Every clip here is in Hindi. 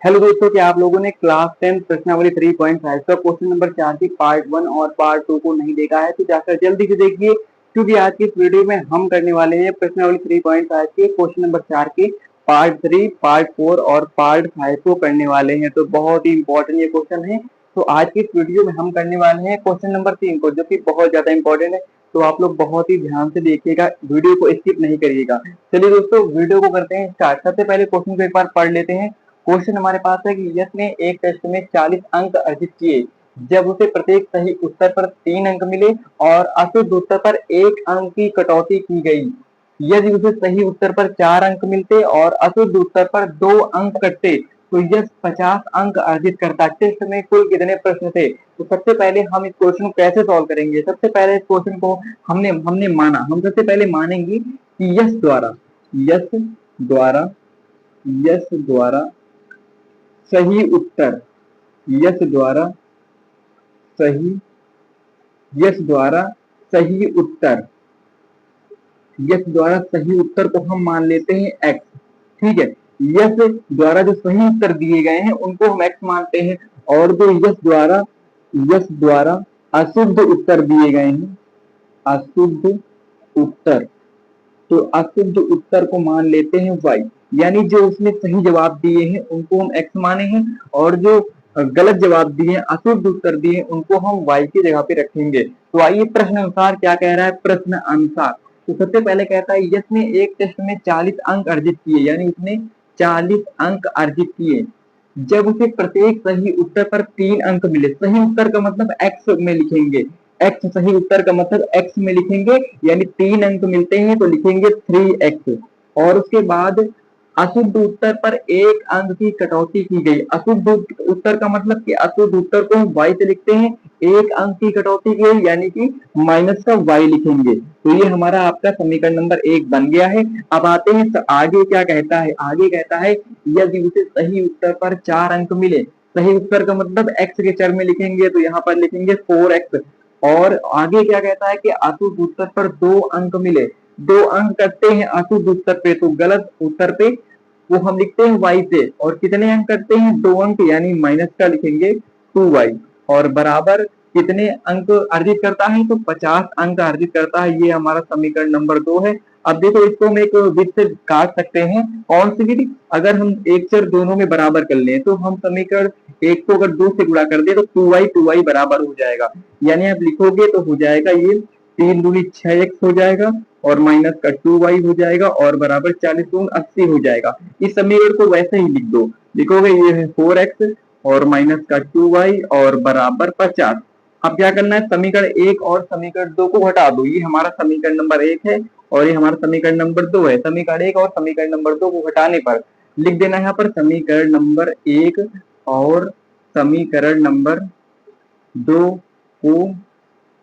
हेलो दोस्तों, क्या आप लोगों ने क्लास 10 प्रश्नावली 3.5 का क्वेश्चन नंबर 4 की पार्ट 1 और पार्ट 2 को नहीं देखा है तो जाकर जल्दी से देखिए, क्योंकि आज की इस वीडियो में हम करने वाले हैं प्रश्नावली 3.5 के क्वेश्चन नंबर 4 के पार्ट 3, पार्ट 4 और पार्ट 5 को करने वाले हैं। तो बहुत ही इंपॉर्टेंट ये क्वेश्चन है। तो आज की इस वीडियो में हम करने वाले हैं क्वेश्चन नंबर 3 को, जो कि बहुत ज्यादा इंपॉर्टेंट है। तो आप लोग बहुत ही ध्यान से देखिएगा, वीडियो को स्किप नहीं करिएगा। चलिए दोस्तों, वीडियो को करते हैं स्टार्ट। सबसे पहले क्वेश्चन को एक बार पढ़ लेते हैं। क्वेश्चन हमारे पास है कि यश ने एक टेस्ट में 40 अंक अर्जित किए। जब उसे प्रत्येक सही उत्तर पर 3 अंक मिले और अशुद्ध उत्तर पर 1 अंक की कटौती की गई। यदि उसे सही उत्तर पर 4 अंक मिलते और अशुद्ध उत्तर पर 2 अंक कटते तो यश 50 अंक अर्जित करता। टेस्ट में कुल कितने प्रश्न थे? तो सबसे पहले हम इस क्वेश्चन को कैसे सॉल्व करेंगे? सबसे पहले इस क्वेश्चन को हम सबसे पहले मानेंगे कि यश द्वारा सही उत्तर यश द्वारा सही यश द्वारा सही उत्तर यश द्वारा सही उत्तर को हम मान लेते हैं x। ठीक है, यश द्वारा जो सही उत्तर दिए गए हैं उनको हम x मानते हैं, और जो यश द्वारा अशुद्ध उत्तर दिए गए हैं, अशुद्ध उत्तर, तो अशुद्ध उत्तर को मान लेते हैं y। यानी जो उसने सही जवाब दिए हैं उनको हम x माने हैं, और जो गलत जवाब दिए हैं, अशुद्ध उत्तर दिए हैं, उनको हम y की जगह पे रखेंगे। तो आइए प्रश्न अनुसार क्या कह रहा है। प्रश्न अनुसार तो सबसे पहले कहता है यश ने एक टेस्ट में 40 अंक अर्जित किए, यानी उसने 40 अंक अर्जित किए। जब उसे प्रत्येक सही उत्तर पर 3 अंक मिले, सही उत्तर का मतलब x में लिखेंगे, x सही उत्तर का मतलब x में लिखेंगे, यानी 3 अंक मिलते हैं तो लिखेंगे 3x। और उसके बाद अशुद्ध उत्तर पर 1 अंक की कटौती की गई। अशुद्ध उत्तर का मतलब कि अशुद्ध उत्तर को हम y से लिखते हैं, 1 अंक की कटौती की गई यानी कि माइनस का y लिखेंगे। तो ये हमारा आपका समीकरण नंबर 1 बन गया है। अब आते हैं तो आगे क्या कहता है। आगे कहता है यदि उसे सही उत्तर पर 4 अंक मिले, सही उत्तर का मतलब x के चर में लिखेंगे, तो यहाँ पर लिखेंगे 4x। और आगे क्या कहता है कि अशुद्ध उत्तर पर 2 अंक मिले, 2 अंक करते हैं अशुद्ध उत्तर पे, तो गलत उत्तर पे वो हम लिखते हैं y से, और कितने अंक करते हैं 2 अंक, यानी माइनस का लिखेंगे 2y। और बराबर कितने अंक अर्जित करता है? तो 50 अंक अर्जित करता है। ये हमारा समीकरण नंबर 2 है। अब देखो, इसको हम एक विधि से काट सकते हैं। कौन सी विधि? अगर हम एक चर दोनों में बराबर कर लें तो हम समीकरण 1 को अगर 2 से गुणा कर दे तो 2y बराबर हो जाएगा। यानी आप लिखोगे तो हो जाएगा ये 3 दूनी 6x हो जाएगा, और माइनस का 2y हो जाएगा, और बराबर 40 दून 80 हो जाएगा। इस समीकरण को वैसे ही लिख दो, लिखोगे ये है 4x और माइनस का 2y और बराबर 50। अब क्या करना है, समीकरण 1 और समीकरण 2 को घटा दो। ये हमारा समीकरण नंबर 1 है और ये हमारा समीकरण नंबर 2 है। समीकरण 1 और समीकरण नंबर 2 को घटाने पर लिख देना यहाँ पर समीकरण नंबर 1 और समीकरण नंबर 2 को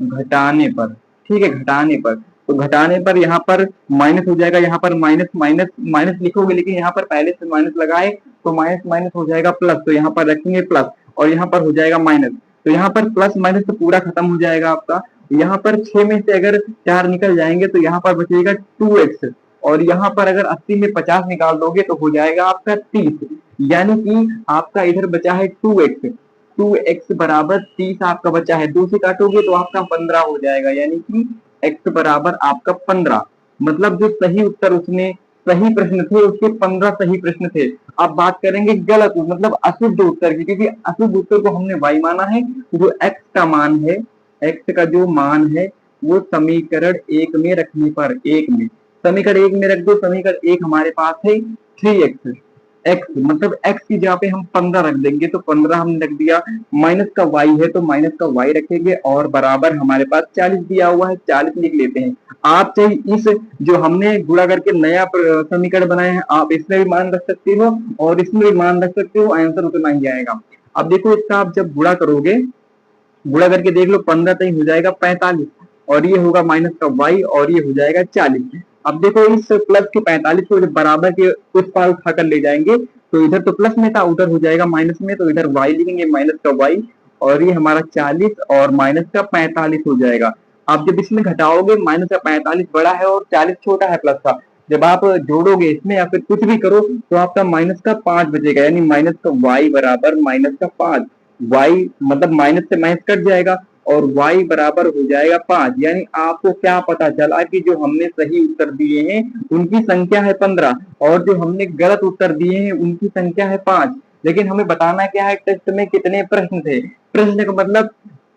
घटाने पर। ठीक है, घटाने पर, तो घटाने पर यहाँ पर माइनस हो जाएगा, यहाँ पर माइनस माइनस माइनस लिखोगे, लेकिन यहाँ पर पहले से माइनस लगाए तो माइनस माइनस हो जाएगा प्लस, तो यहाँ पर रखेंगे प्लस, और यहाँ पर हो जाएगा माइनस। तो यहाँ पर प्लस माइनस तो पूरा खत्म हो जाएगा आपका। यहाँ पर 6 में से अगर 4 निकल जाएंगे तो यहाँ पर बचेगा 2x, और यहाँ पर अगर 80 में 50 निकाल दोगे तो हो जाएगा आपका 30। यानी कि आपका इधर बचा है 2x, 2x बराबर 30 आपका बचा है। 2 से काटोगे तो आपका 15 हो जाएगा, यानी कि x बराबर आपका 15। मतलब जो सही उत्तर उसने सही प्रश्न थे उसके 15 सही प्रश्न थे। अब बात करेंगे गलत मतलब अशुद्ध उत्तर की, क्योंकि अशुद्ध उत्तर को हमने y माना है। जो x का मान है, x का जो मान है वो समीकरण 1 में रखने पर, समीकरण 1 में रख दो। समीकरण 1 हमारे पास है 3x, x मतलब x की जगह पे हम 15 रख देंगे, तो 15 हमने रख दिया। माइनस का y है तो माइनस का y रखेंगे, और बराबर हमारे पास 40 दिया हुआ है, 40 लिख लेते हैं। आप चाहे इस जो हमने गुणा करके नया समीकरण बनाए हैं, आप इसमें भी मान रख सकते हो और इसमें भी मान रख सकते हो, आंसर उतना ही आएगा। अब देखो, इसका आप जब गुणा करोगे, गुणा करके देख लो, 15 तक हो जाएगा 45, और ये होगा माइनस का y, और ये हो जाएगा 40। अब देखो, इस प्लस के 45 को जब बराबर के उस पार उठाकर ले जाएंगे तो इधर तो प्लस में था, उधर हो जाएगा माइनस में, तो इधर y लिखेंगे, माइनस का y, और ये हमारा 40 और माइनस का 45 हो जाएगा। अब जब इसमें घटाओगे, माइनस का 45 बड़ा है और 40 छोटा है प्लस का, जब आप जोड़ोगे इसमें या फिर कुछ भी करो तो आपका माइनस का 5 बचेगा, यानी माइनस का y बराबर माइनस का 5। y मतलब माइनस से माइनस कट जाएगा और y बराबर हो जाएगा 5। यानी आपको क्या पता चला कि जो हमने सही उत्तर दिए हैं उनकी संख्या है 15 और जो हमने गलत उत्तर दिए हैं उनकी संख्या है 5। लेकिन हमें बताना क्या है, टेस्ट में कितने प्रश्न थे। प्रश्न का मतलब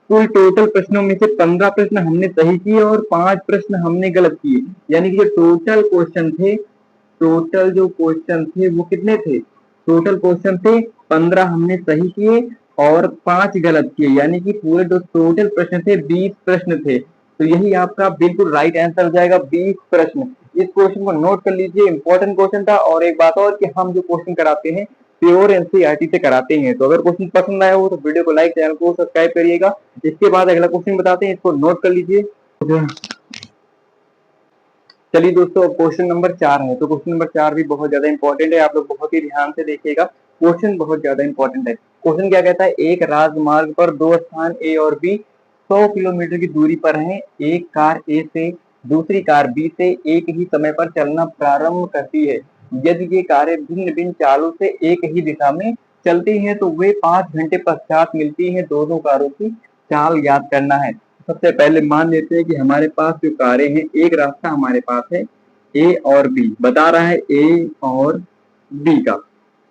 कुल टोटल प्रश्नों में से 15 प्रश्न हमने सही किए और 5 प्रश्न हमने गलत किए। यानी कि जो टोटल क्वेश्चन थे, टोटल जो क्वेश्चन थे वो कितने थे, टोटल क्वेश्चन थे 15 हमने सही किए और 5 गलत किए, यानी कि पूरे जो टोटल प्रश्न थे 20 प्रश्न थे। तो यही आपका बिल्कुल राइट आंसर हो जाएगा, 20 प्रश्न। इस क्वेश्चन को नोट कर लीजिए, इंपॉर्टेंट क्वेश्चन था। और एक बात और कि हम जो क्वेश्चन कराते हैं प्योर एनसीईआरटी से कराते हैं। तो अगर क्वेश्चन पसंद आया हो तो वीडियो को लाइक, चैनल को सब्सक्राइब करिएगा। इसके बाद अगला क्वेश्चन बताते हैं, इसको नोट कर लीजिए। चलिए दोस्तों, अब क्वेश्चन नंबर 4 है। तो क्वेश्चन नंबर 4 भी बहुत ज्यादा इंपॉर्टेंट है, आप लोग बहुत ही ध्यान से देखिएगा। क्वेश्चन बहुत ज्यादा इंपॉर्टेंट है। क्वेश्चन क्या कहता है, एक राजमार्ग पर दो स्थान ए और बी 100 किलोमीटर की दूरी पर हैं। एक कार ए से दूसरी कार बी से एक ही समय पर चलना प्रारंभ करती है। यदि ये कारें भिन्न भिन्न चालों से एक ही दिशा में चलती हैं तो वे 5 घंटे पश्चात मिलती हैं। दोनों कारों की चाल याद करना है। सबसे पहले मान लेते हैं कि हमारे पास जो कारें हैं, एक रास्ता हमारे पास है ए और बी, बता रहा है ए और बी का।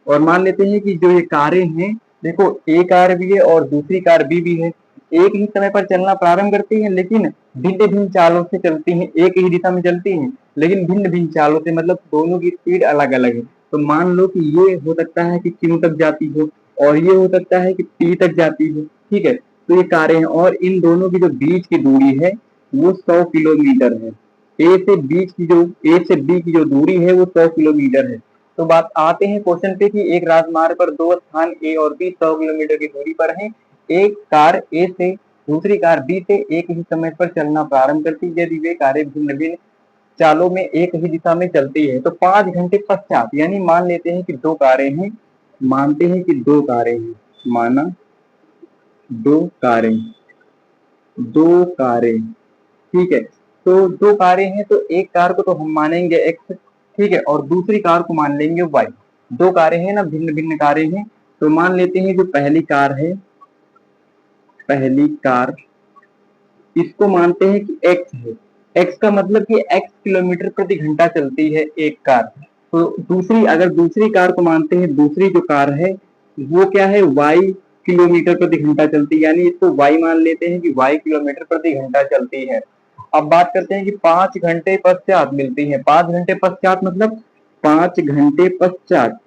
और मान लेते हैं कि जो ये कारें हैं, देखो ए कार भी है और दूसरी कार बी भी है। एक ही समय पर चलना प्रारंभ करती हैं लेकिन भिन्न भिन्न चालों से चलती हैं। एक ही दिशा में चलती हैं लेकिन भिन्न भिन्न चालों से, मतलब दोनों की स्पीड अलग अलग है। तो मान लो कि ये हो सकता है कि क्यू तक जाती हो और ये हो सकता है कि पी तक जाती हो, ठीक है। तो ये कारें हैं और इन दोनों की जो बीच की दूरी है वो 100 किलोमीटर है। ए से बी की जो दूरी है वो 100 किलोमीटर है। तो बात आते हैं क्वेश्चन पे कि एक राजमार्ग पर दो स्थान ए और बी 100 किलोमीटर की दूरी पर हैं। एक कार ए से दूसरी कार बी से एक ही समय पर चलना प्रारंभ करती है। यदि वे कारें भिन्न भिन्न चालों में एक ही दिशा में चलती है तो 5 घंटे पश्चात, यानी मान लेते हैं कि दो कारें हैं, मानते हैं कि दो कारें हैं, माना दो कारें, दो कारें, ठीक है। तो दो कारें हैं तो एक कार को तो हम मानेंगे एक्स, ठीक है, और दूसरी कार को मान लेंगे वाई। दो कारें हैं ना, भिन्न भिन्न कारें हैं। तो मान लेते हैं जो पहली कार है, पहली कार, इसको मानते हैं कि एक्स है। एक्स का मतलब कि एक्स किलोमीटर प्रति घंटा चलती है एक कार। तो दूसरी, अगर दूसरी कार को मानते हैं, दूसरी जो कार है वो क्या है, वाई किलोमीटर प्रति घंटा चलती है, यानी इसको वाई मान लेते हैं कि वाई किलोमीटर प्रति घंटा चलती है। अब बात करते हैं कि 5 घंटे पश्चात मिलती है। 5 घंटे पश्चात मतलब 5 घंटे पश्चात,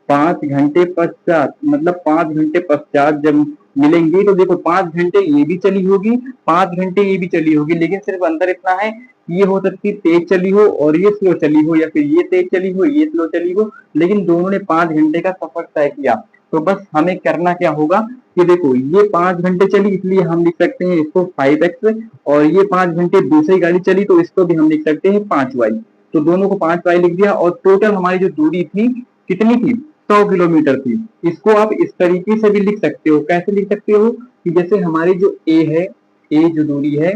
5 घंटे पश्चात मतलब 5 घंटे पश्चात जब मिलेंगे तो देखो 5 घंटे ये भी चली होगी, 5 घंटे ये भी चली होगी, लेकिन सिर्फ अंतर इतना है, ये हो सकती है तेज चली हो और ये स्लो चली हो, या फिर ये तेज चली हो ये स्लो चली हो, लेकिन दोनों ने 5 घंटे का सफर तय किया। तो बस हमें करना क्या होगा कि देखो ये 5 घंटे चली इसलिए हम लिख सकते हैं इसको 5x, और ये 5 घंटे दूसरी गाड़ी चली तो इसको भी हम लिख सकते हैं 5y। तो दोनों को 5y लिख दिया और टोटल हमारी जो दूरी थी कितनी थी, 100 किलोमीटर थी। इसको आप इस तरीके से भी लिख सकते हो। कैसे लिख सकते हो कि जैसे हमारी जो ए है, ए जो दूरी है,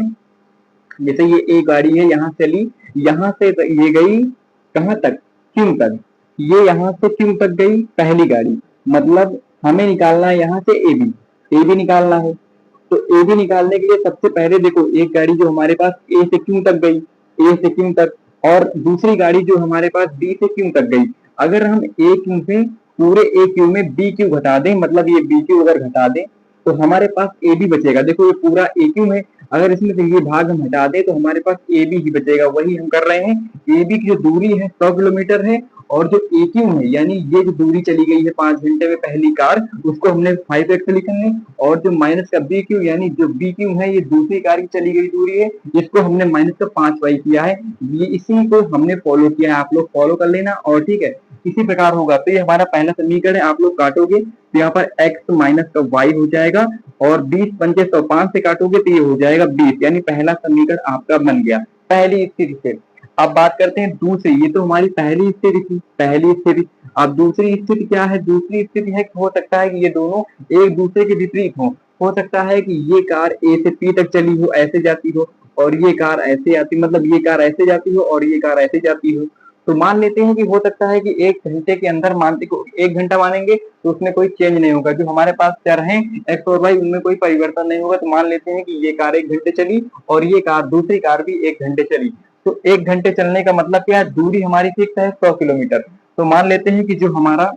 जैसे ये ए गाड़ी है यहाँ चली, यहाँ से ये गई कहाँ तक, क्यों तक, ये यहाँ से क्यों तक गई पहली गाड़ी, मतलब हमें निकालना है यहाँ से ए बी निकालना है। तो ए बी निकालने के लिए सबसे पहले देखो एक गाड़ी जो हमारे पास ए से क्यों तक गई, ए से क्यों तक, और दूसरी गाड़ी जो हमारे पास बी से क्यों तक गई। अगर हम ए क्यू से पूरे ए क्यू में बी क्यू घटा दें, मतलब ये बी क्यू अगर घटा दें तो हमारे पास ए बी बचेगा। देखो ये पूरा ए क्यू है, अगर इसमें से ये भाग हम हटा दें तो हमारे पास ए बी ही बचेगा। वही हम कर रहे हैं। ए बी की जो दूरी है 100 किलोमीटर है और जो ए क्यू है यानी ये जो दूरी चली गई है 5 घंटे में पहली कार, उसको हमने 5x लिखेंगे, और जो माइनस का बी क्यू यानी जो बी क्यू है ये दूसरी कार की चली गई दूरी है, इसको हमने माइनस का 5y किया है। ये इसी को हमने फॉलो किया है, आप लोग फॉलो कर लेना। और ठीक है, इसी प्रकार होगा। तो ये हमारा पहला समीकरण है, आप लोग काटोगे तो यहाँ पर x माइनस का y हो जाएगा, और 20 पंचे 100, 5 से काटोगे तो ये हो जाएगा 20, यानी पहला समीकरण आपका बन गया पहली स्थिति से। अब बात करते हैं दूसरी, ये तो हमारी पहली स्थिति थी, पहली स्थिति। अब दूसरी स्थिति क्या है, दूसरी स्थिति है, हो सकता है कि ये दोनों एक दूसरे के विपरीत हो सकता है कि ये कार ए से पी तक चली हो, ऐसे जाती हो, और ये कार ऐसे आती, मतलब ये कार ऐसे जाती हो और ये कार ऐसे जाती हो, तो मान लेते हैं कि हो सकता है कि 1 घंटे के अंदर, मानते को 1 घंटा मानेंगे तो उसमें कोई चेंज नहीं होगा, जो हमारे पास चर हैं एक्स और वाई उनमें कोई परिवर्तन नहीं होगा, तो मान लेते हैं कि ये कार 1 घंटे चली और ये कार, दूसरी कार भी 1 घंटे चली। तो 1 घंटे चलने का मतलब क्या है, दूरी हमारी फिक्स है 100 किलोमीटर। तो मान लेते हैं कि जो हमारा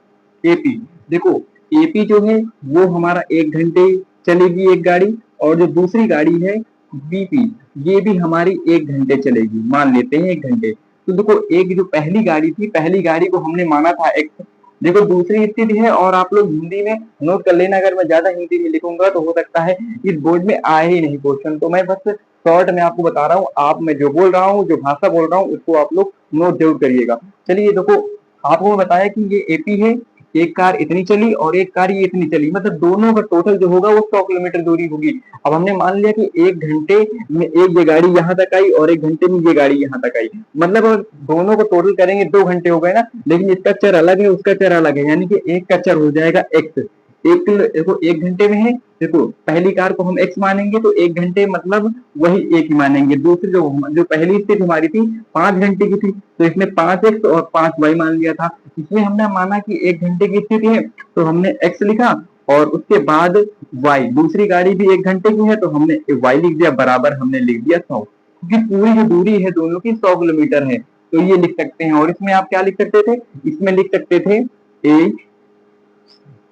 एपी, देखो एपी जो है वो हमारा 1 घंटे चलेगी एक गाड़ी, और जो दूसरी गाड़ी है बीपी, ये भी हमारी 1 घंटे चलेगी, मान लेते हैं 1 घंटे। तो देखो एक जो पहली गाड़ी थी, पहली गाड़ी को हमने माना था एक्स, देखो दूसरी स्थिति है, और आप लोग हिंदी में नोट कर लेना, अगर मैं ज्यादा हिंदी में लिखूंगा तो हो सकता है इस बोर्ड में आए ही नहीं क्वेश्चन, तो मैं बस शॉर्ट में आपको बता रहा हूँ, आप मैं जो बोल रहा हूँ, जो भाषा बोल रहा हूँ उसको आप लोग नोट जरूर करिएगा। चलिए देखो, आपको मैं बताया कि ये एपी है, एक कार इतनी चली और एक कार ये इतनी चली, मतलब दोनों का टोटल जो होगा वो 100 किलोमीटर दूरी होगी। अब हमने मान लिया कि 1 घंटे में एक ये गाड़ी यहाँ तक आई और 1 घंटे में ये गाड़ी यहाँ तक आई, मतलब अगर दोनों को टोटल करेंगे 2 घंटे हो गए ना, लेकिन इसका चर अलग है उसका चर अलग है, यानी कि एक का चर हो जाएगा एक्स। एक देखो 1 घंटे में है, देखो पहली कार को हम एक्स मानेंगे तो 1 घंटे मतलब वही एक ही मानेंगे, दूसरी जो जो पहली स्थिति हमारी थी 5 घंटे की थी, तो इसमें 5x और 5y मान लिया था, इसमें हमने माना कि 1 घंटे की स्थिति है तो हमने x लिखा, और उसके बाद y, दूसरी गाड़ी भी 1 घंटे की है तो हमने y लिख दिया, बराबर हमने लिख दिया 100, क्योंकि पूरी जो दूरी है दोनों की 100 किलोमीटर है, तो ये लिख सकते हैं। और इसमें आप क्या लिख सकते थे, इसमें लिख सकते थे ए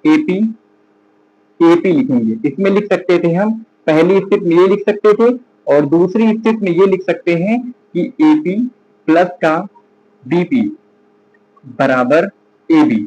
एपी, एपी लिखेंगे, इसमें लिख सकते थे हम पहली स्थिति में ये लिख सकते थे, और दूसरी स्थिति में ये लिख सकते हैं कि एपी प्लस का बीपी बराबर एबी।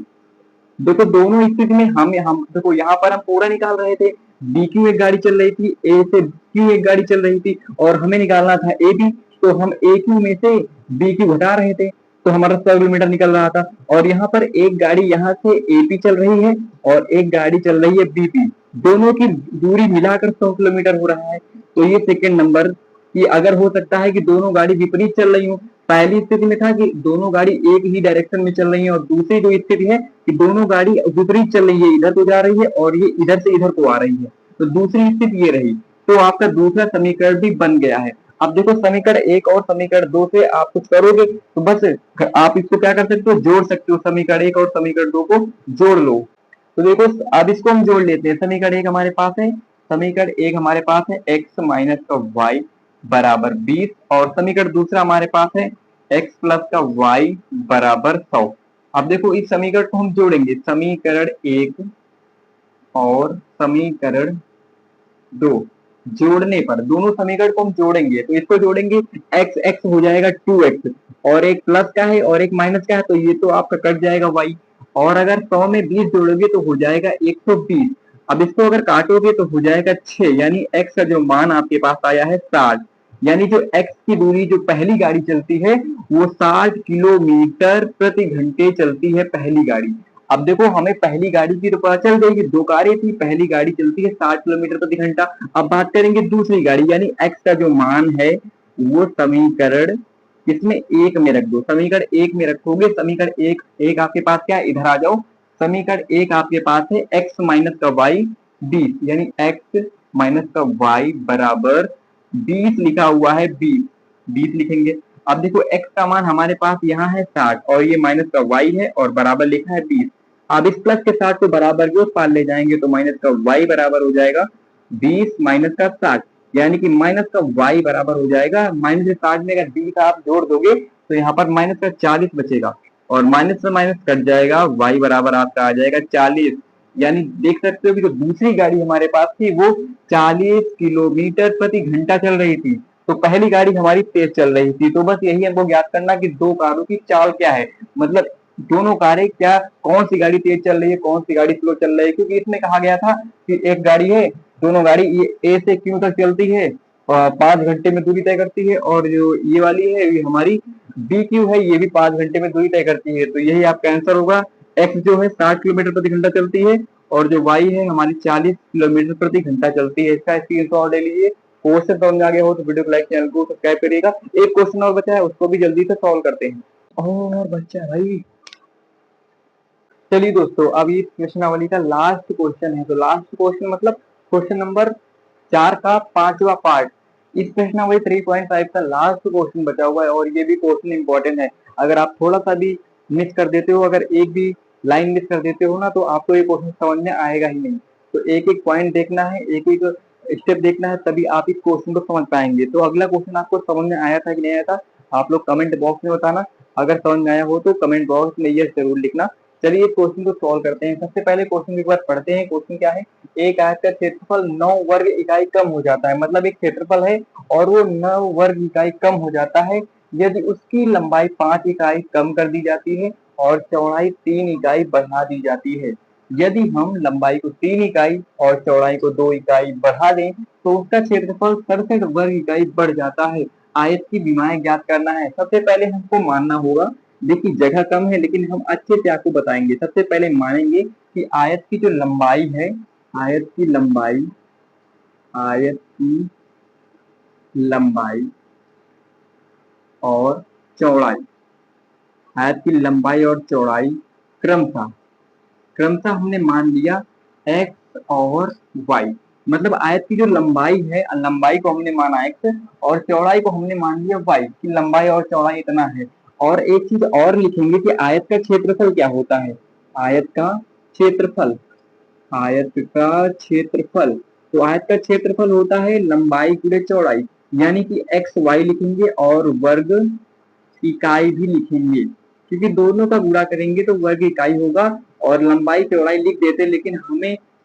देखो दोनों स्थिति में हम देखो यहाँ पर हम पूरा निकाल रहे थे, बी क्यू एक गाड़ी चल रही थी, ए से क्यू एक गाड़ी चल रही थी, और हमें निकालना था ए बी, तो हम ए क्यू में से बी क्यू घटा रहे थे, तो हमारा 100 किलोमीटर निकल रहा था। और यहाँ पर एक गाड़ी यहाँ से एपी चल रही है और एक गाड़ी चल रही है बीपी, दोनों की दूरी मिलाकर 100 किलोमीटर हो रहा है। तो ये सेकेंड नंबर कि अगर हो सकता है कि दोनों गाड़ी विपरीत चल रही हो, पहली स्थिति में था कि दोनों गाड़ी एक ही डायरेक्शन में चल रही है, और दूसरी जो स्थिति है कि दोनों गाड़ी विपरीत चल रही है, इधर को जा रही है और ये इधर से इधर को आ रही है, तो दूसरी स्थिति ये रही, तो आपका दूसरा समीकरण भी बन गया है। अब देखो समीकरण 1 और समीकरण 2 से आप कुछ करोगे तो बस आप इसको क्या कर सकते हो, जोड़ सकते हो, समीकरण 1 और समीकरण 2 को जोड़ लो। तो देखो अब इसको हम जोड़ लेते हैं, समीकरण 1 हमारे पास है, समीकरण 1 हमारे पास है x माइनस का y बराबर 20, और समीकरण दूसरा हमारे पास है x प्लस का y बराबर 100। अब देखो इस समीकरण को हम जोड़ेंगे, समीकरण 1 और समीकरण 2 जोड़ने पर, दोनों समीकरण को हम जोड़ेंगे, तो इसको जोड़ेंगे x x हो जाएगा 2x, और एक प्लस का है और एक माइनस का है, तो ये तो आपका कट जाएगा y, और अगर 100 में 20 जोड़ोगे तो हो जाएगा 120। अब इसको अगर काटोगे तो हो जाएगा 6, यानी x का जो मान आपके पास आया है 60, यानी जो x की दूरी जो पहली गाड़ी चलती है वो 60 किलोमीटर प्रति घंटे चलती है पहली गाड़ी। अब देखो हमें पहली गाड़ी की तो पता चल गई कि 2 कारें थी, पहली गाड़ी चलती है 60 किलोमीटर प्रति घंटा। अब बात करेंगे दूसरी गाड़ी, यानी x का जो मान है वो समीकरण इसमें 1 में रख दो, समीकरण 1 में रखोगे, समीकरण 1 आपके पास क्या है, इधर आ जाओ, समीकरण 1 आपके पास है x माइनस का y 20, यानी x माइनस का y बराबर 20 लिखा हुआ है, 20 लिखेंगे। अब देखो x का मान हमारे पास यहाँ है 60 और ये माइनस का y है और बराबर लिखा है 20। अब इस प्लस के 60 को बराबर के उस पार ले जाएंगे तो माइनस का y बराबर हो जाएगा 20 माइनस का 60, यानी कि माइनस का y बराबर हो जाएगा, माइनस से 60 में अगर 20 आप जोड़ दोगे तो यहाँ पर माइनस का 40 बचेगा, और माइनस से माइनस कट जाएगा, y बराबर आपका आ जाएगा 40। यानी देख सकते हो कि जो दूसरी गाड़ी हमारे पास थी वो 40 किलोमीटर प्रति घंटा चल रही थी, तो पहली गाड़ी हमारी तेज चल रही थी। तो बस यही हमको ज्ञात करना कि दो कारों की चाल क्या है, मतलब दोनों कारें क्या, कौन सी गाड़ी तेज चल रही है, कौन सी गाड़ी स्लो चल रही है, क्योंकि इसमें कहा गया था कि एक गाड़ी है, दोनों गाड़ी ए से क्यू तक चलती है, 5 घंटे में दूरी तय करती है, और जो ये वाली है ये हमारी बी क्यू है, ये भी 5 घंटे में दूरी तय करती है। तो यही आपका आंसर होगा, एक्स जो है 60 किलोमीटर प्रति घंटा चलती है और जो वाई है हमारी 40 किलोमीटर प्रति घंटा चलती है। इसका स्क्रीनशॉट ले लीजिए। क्वेश्चन समझ में आ गया हो तो वीडियो को लाइक, चैनल को सब्सक्राइब करिएगा। एक क्वेश्चन और बचा है उसको भी जल्दी से सॉल्व करते हैं, और बच्चा भाई चलिए दोस्तों, अब ये प्रश्नावली का लास्ट क्वेश्चन है, तो लास्ट क्वेश्चन मतलब क्वेश्चन नंबर 4 का 5वां पार्ट, इस प्रश्नावली 3.5 का लास्ट क्वेश्चन बचा हुआ है और ये भी क्वेश्चन इंपॉर्टेंट है। अगर आप थोड़ा सा भी मिस कर देते हो, अगर एक भी लाइन मिस कर देते हो ना, तो आपको ये क्वेश्चन समझ में आएगा ही नहीं। तो एक एक पॉइंट देखना है, एक एक स्टेप देखना है, तभी आप इस क्वेश्चन को समझ पाएंगे। तो अगला क्वेश्चन आपको समझ में आया था कि नहीं आया था, आप लोग कमेंट बॉक्स में बताना। अगर समझ में आया हो तो कमेंट बॉक्स में यस जरूर लिखना। चलिए इस क्वेश्चन को सॉल्व करते हैं। सबसे पहले क्वेश्चन एक बार पढ़ते हैं। क्वेश्चन क्या है, एक आयत का क्षेत्रफल 9 वर्ग इकाई कम हो जाता है। मतलब एक क्षेत्रफल है और वो 9 वर्ग इकाई कम हो जाता है यदि उसकी लंबाई 5 इकाई कम कर दी जाती है और चौड़ाई 3 इकाई बढ़ा दी जाती है। यदि हम लंबाई को 3 इकाई और चौड़ाई को 2 इकाई बढ़ा दें तो उसका क्षेत्रफल 67 वर्ग इकाई बढ़ जाता है। आयत की विमाएं ज्ञात करना है। सबसे पहले हमको मानना होगा, देखिए जगह कम है लेकिन हम अच्छे से आपको बताएंगे। सबसे पहले मानेंगे कि आयत की जो लंबाई है, आयत की लंबाई, आयत की लंबाई और चौड़ाई, आयत की लंबाई और चौड़ाई क्रमशः क्रमशः हमने मान लिया x और y। मतलब आयत की जो लंबाई है, लंबाई को हमने माना x और चौड़ाई को हमने मान लिया y की लंबाई और चौड़ाई इतना है। और एक चीज और लिखेंगे कि आयत का क्षेत्रफल क्या होता है। आयत का क्षेत्रफल, आयत का क्षेत्रफल, तो आयत का क्षेत्रफल होता है लंबाई गुणे चौड़ाई, यानी कि एक्स वाई लिखेंगे और वर्ग इकाई भी लिखेंगे, क्योंकि दोनों का गुणा करेंगे तो वर्ग इकाई होगा। और लंबाई चौड़ाई लिख देते, लेकिन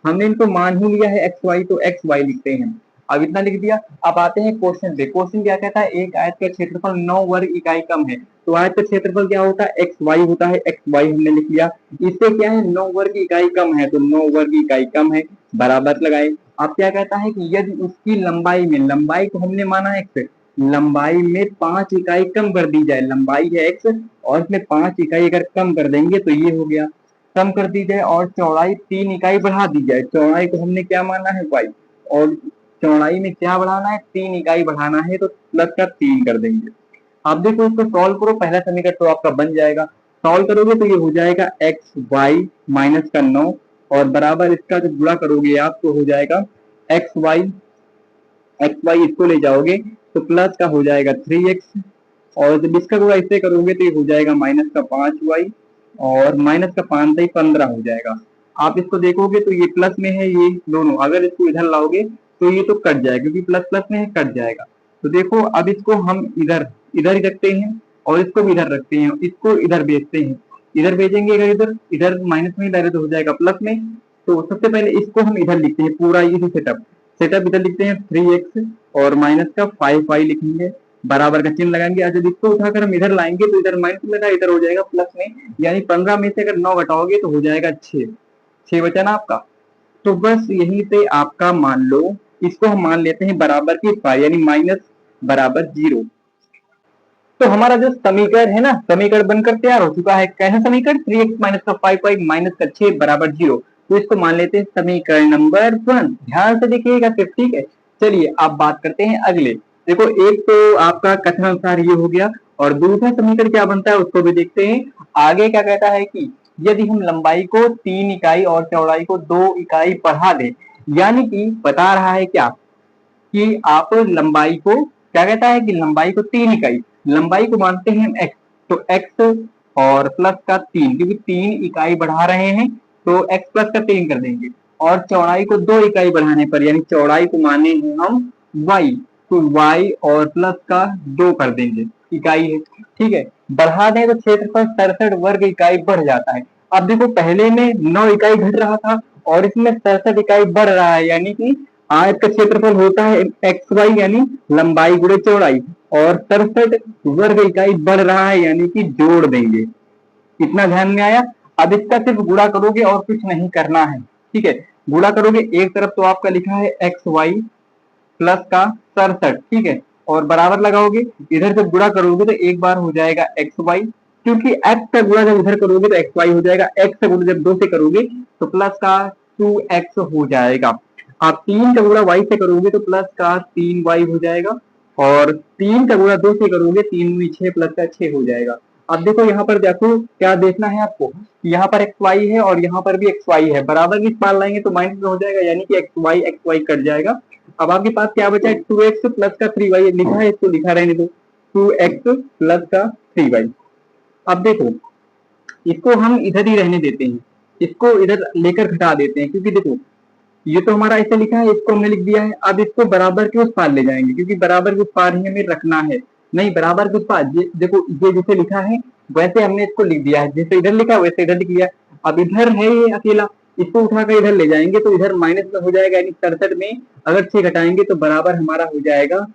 हमने इनको मान ही लिया है एक्स वाई, तो एक्स वाई लिखते हैं। अब इतना लिख दिया। अब आते हैं क्वेश्चन पे। क्वेश्चन क्या कहता है, एक आयत का क्षेत्रफल 9 वर्ग इकाई कम है। तो आयत का क्षेत्रफल क्या होता है, एक्स वाई होता है। एक्स वाई हमने लिख लिया। इससे क्या है, 9 वर्ग इकाई कम है, तो 9 वर्ग इकाई कम है, बराबर लगाए। अब क्या कहता है कि यदि उसकी लंबाई में, लंबाई को हमने माना एक्स, लंबाई में 5 इकाई कम कर दी जाए, लंबाई है एक्स और इसमें 5 इकाई अगर कम कर देंगे तो ये हो गया, कम कर दी जाए और चौड़ाई 3 इकाई बढ़ा दी जाए। चौड़ाई को हमने क्या माना है, वाई, और चौड़ाई में क्या बढ़ाना है, 3 इकाई बढ़ाना है, तो प्लस का 3 कर देंगे। आप देखो इसको सॉल्व करो, पहला समीकरण तो आपका बन जाएगा। सॉल्व करोगे तो ये हो जाएगा एक्स वाई माइनस का 9 और बराबर इसका जब गुणा करोगे आप तो हो जाएगा एक्स वाई, एक्स वाई इसको ले जाओगे तो प्लस का हो जाएगा 3x और जब इसका गुणा इससे करोगे तो ये हो जाएगा माइनस का 5y और माइनस का 5 15 हो जाएगा। आप इसको देखोगे तो ये प्लस में है, ये दोनों अगर इसको इधर लाओगे तो ये तो कट जाएगा, क्योंकि प्लस प्लस में है, कट जाएगा। तो देखो अब इसको हम इधर इधर ही रखते हैं और इसको भी इधर रखते हैं, इसको इधर भेजते हैं। इधर भेजेंगे, अगर इधर इधर माइनस में डायरेक्ट हो जाएगा प्लस में। तो सबसे पहले इसको हम इधर लिखते हैं, पूरा ये सेटअप सेटअप इधर लिखते हैं 3x और माइनस का 5y लिखेंगे, बराबर का चिन्ह लगाएंगे। और जब इसको उठाकर हम इधर लाएंगे तो इधर माइनस में था, इधर हो जाएगा प्लस में, यानी 15 में से अगर 9 घटाओगे तो हो जाएगा 6, 6 बचा ना आपका। तो बस यहीं से आपका मान लो, इसको हम मान लेते हैं बराबर की पाई, यानी माइनस बराबर 0। तो हमारा जो समीकरण है ना, समीकरण बनकर तैयार हो चुका है। कैसा समीकरण, 3x माइनस का 5y माइनस का 6 बराबर 0। तो इसको मान लेते हैं समीकरण नंबर 1। ध्यान से देखिएगा सिर्फ, ठीक है। चलिए अब बात करते हैं अगले। देखो एक तो आपका कथन अनुसार ये हो गया और दूसरा समीकरण क्या बनता है उसको भी देखते हैं। आगे क्या कहता है कि यदि हम लंबाई को 3 इकाई और चौड़ाई को 2 इकाई बढ़ा दें, यानी कि बता रहा है क्या कि आप लंबाई को, क्या कहता है कि लंबाई को 3 इकाई, लंबाई को मानते हैं हम x, तो x और प्लस का 3, क्योंकि 3 इकाई बढ़ा रहे हैं तो x प्लस का 3 कर देंगे। और चौड़ाई को 2 इकाई बढ़ाने पर, यानी चौड़ाई को माने हैं हम y, तो y और प्लस का 2 कर देंगे, इकाई है, ठीक है। बढ़ा दें तो क्षेत्रफल 67 वर्ग इकाई बढ़ जाता है। अब देखो पहले में 9 इकाई घट रहा था और इसमें 67 इकाई बढ़ रहा है, यानी कि आयत का क्षेत्रफल होता है एक्स वाई, यानी लंबाई गुणे चौड़ाई, और 67 वर्ग इकाई बढ़ रहा है, यानी कि जोड़ देंगे। इतना ध्यान में आया। अब इसका सिर्फ गुणा करोगे और कुछ नहीं करना है, ठीक है। गुणा करोगे, एक तरफ तो आपका लिखा है एक्स वाई प्लस का 67, ठीक है, और बराबर लगाओगे। इधर जब गुणा करोगे तो एक बार हो जाएगा एक्स वाई, क्योंकि एक्स का गुणा जब इधर करोगे तो एक्स वाई हो जाएगा, एक्स का गुणा जब 2 से करोगे तो प्लस का 2x हो जाएगा। आप 3 का गुणा y से करोगे तो प्लस का 3y हो जाएगा, और 3 का गुणा 2 से करोगे 3 में 6 प्लस का 6 हो जाएगा। अब देखो यहाँ पर देखो क्या देखना है आपको, यहाँ पर एक्स वाई है और यहाँ पर भी एक्स वाई है, बराबर की मान लाएंगे तो माइनस में हो जाएगा, यानी कि एक्स वाई कट जाएगा। अब आपके पास क्या बचा है, 2x प्लस का 3y लिखा है, इसको लिखा रहने दो, 2x प्लस का 3y। अब देखो इसको हम इधर ही रहने देते हैं, इसको इधर लेकर घटा देते हैं, क्योंकि देखो ये तो हमारा ऐसे लिखा है, इसको हमने लिख दिया है। अब इसको बराबर के उस पार ले जाएंगे, क्योंकि बराबर के उस पार ही हमें रखना है। नहीं, बराबर के उस पार देखो ये जैसे लिखा है वैसे हमने इसको लिख दिया है, जैसे इधर लिखा वैसे इधर लिख दिया। अब इधर है ये अकेला, इसको उठाकर इधर ले जाएंगे तो इधर माइनस में हो जाएगा, यानी 67 में अगर 6 घटाएंगे तो बराबर हमारा हो जाएगा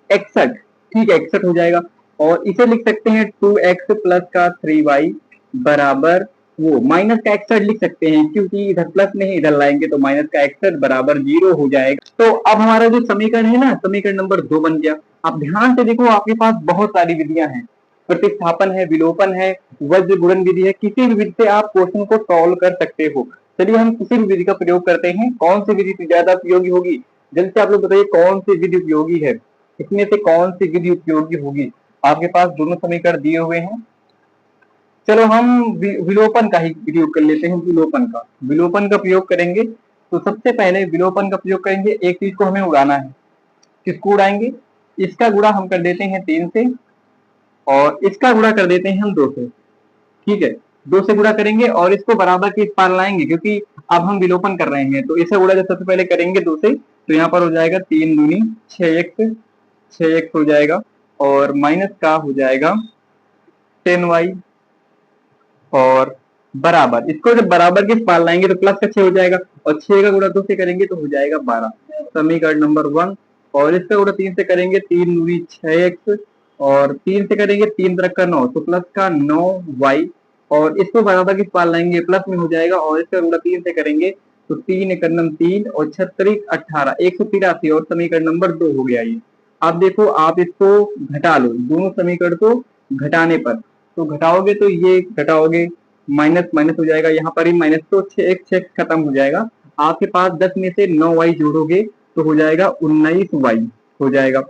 61। ठीक है, 61 हो जाएगा। और इसे लिख सकते हैं 2x प्लस का 3y बराबर वो माइनस का 61 लिख सकते हैं, क्योंकि इधर प्लस नहीं इधर लाएंगे तो माइनस का 61 बराबर 0 हो जाएगा। तो अब हमारा जो समीकरण है ना, समीकरण नंबर 2 बन गया। अब ध्यान से देखो, आपके पास बहुत सारी विधियां हैं, प्रतिस्थापन है, विलोपन है, वज्र गुणन विधि है, किसी भी विधि से आप क्वेश्चन को सॉल्व कर सकते हो। चलिए हम किसी भी विधि का प्रयोग करते हैं। कौन सी विधि ज्यादा उपयोगी होगी, जल्दी से आप लोग बताइए कौन सी विधि उपयोगी है, इसमें से कौन सी विधि उपयोगी होगी। आपके पास दोनों समीकरण दिए हुए हैं, चलो हम विलोपन का ही प्रयोग कर लेते हैं। विलोपन का प्रयोग करेंगे तो सबसे पहले विलोपन का प्रयोग करेंगे, एक चीज को हमें उड़ाना है। किसको उड़ाएंगे, इसका गुणा हम कर देते हैं 3 से और इसका गुणा कर देते हैं हम 2 से। ठीक है, 2 से गुणा करेंगे और इसको बराबर के इस पार लाएंगे, क्योंकि अब हम विलोपन कर रहे हैं। तो इसे गुणा जब सबसे पहले करेंगे 2 से, तो यहाँ पर हो जाएगा 3 दूनी 6x हो जाएगा और माइनस का हो जाएगा 10y और बराबर, इसको जब बराबर के पार लाएंगे तो प्लस का 6 हो जाएगा और 6 का गुणा 2 से करेंगे तो हो जाएगा 12, समीकरण नंबर 1। और इसका गुणा 3 से करेंगे, 3 दूनी 6x और 3 से करेंगे 3 तरह का 9 तो प्लस का 9y और इसको बराबर के पार लाएंगे प्लस में हो जाएगा और इसका गुणा 3 से करेंगे तो 3 एकम 3 और 36 18 183 और समीकरण नंबर 2 हो गया ये। अब देखो आप इसको घटा लो, दोनों समीकरण को घटाने पर, तो घटाओगे तो ये घटाओगे माइनस माइनस हो जाएगा, यहाँ पर ही माइनस, तो 6 खत्म हो जाएगा। आपके पास 10 में से 9y जोड़ोगे तो हो जाएगा 19y हो जाएगा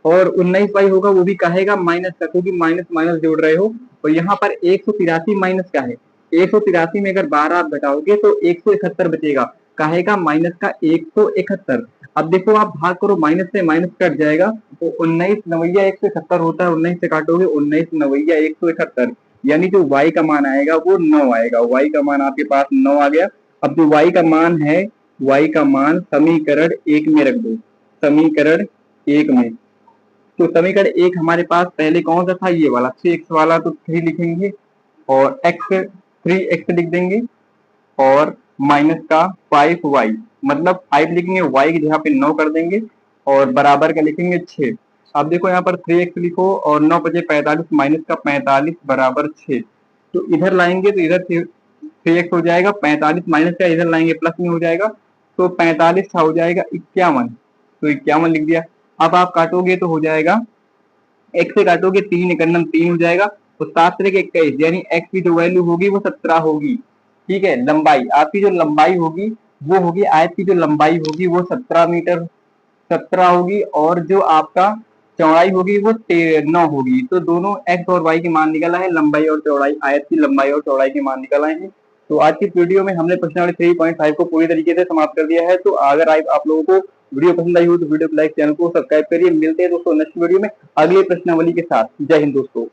और 19y होगा, वो भी कहेगा माइनस का, क्योंकि माइनस माइनस जोड़ रहे हो। और यहाँ पर 183 माइनस का है, 183 में अगर 12 आप घटाओगे तो 171 बचेगा, कहेगा माइनस का 171। अब देखो आप भाग करो, माइनस से माइनस कट जाएगा तो 19 नवैया 171 होता है, 19 से काटोगे 19 नवैया 171, यानी जो y का मान आएगा वो 9 आएगा। y का मान आपके पास 9 आ गया। अब जो y का मान है, y का मान समीकरण 1 में रख दो, समीकरण 1 में। तो समीकरण 1 हमारे पास पहले कौन सा था, ये वाला 3x वाला, तो 3 लिखेंगे और x 3x लिख देंगे और माइनस का 5y, मतलब 5 लिखेंगे, y की जगह पे 9 कर देंगे और बराबर का लिखेंगे 6। अब देखो यहाँ पर 3x लिखो और 9 बजे 45 माइनस का 45 बराबर 6, तो इधर लाएंगे तो इधर 3x हो जाएगा, 45 माइनस का इधर लाएंगे प्लस में हो जाएगा, तो 45 था हो जाएगा 51, तो 51 लिख दिया। अब आप काटोगे तो हो जाएगा, x से काटोगे 3 एकम 3 हो जाएगा, तो 7 से 21, यानी x की जो वैल्यू होगी वो 17 होगी। ठीक है, लंबाई आपकी जो लंबाई होगी वो होगी, आयत की जो लंबाई होगी वो 17 मीटर 17 होगी और जो आपका चौड़ाई होगी वो 9 होगी। तो दोनों x और y के मान निकल आए, लंबाई और चौड़ाई, आयत की लंबाई और चौड़ाई के मान निकल आए हैं। तो आज की वीडियो में हमने प्रश्नावली 3.5 को पूरी तरीके से समाप्त कर दिया है। तो अगर आप लोगों को वीडियो पसंद आई हो तो वीडियो को लाइक, चैनल को सब्सक्राइब करिए। मिलते हैं दोस्तों नेक्स्ट वीडियो में अगले प्रश्नावली के साथ। जय हिंद दोस्तों।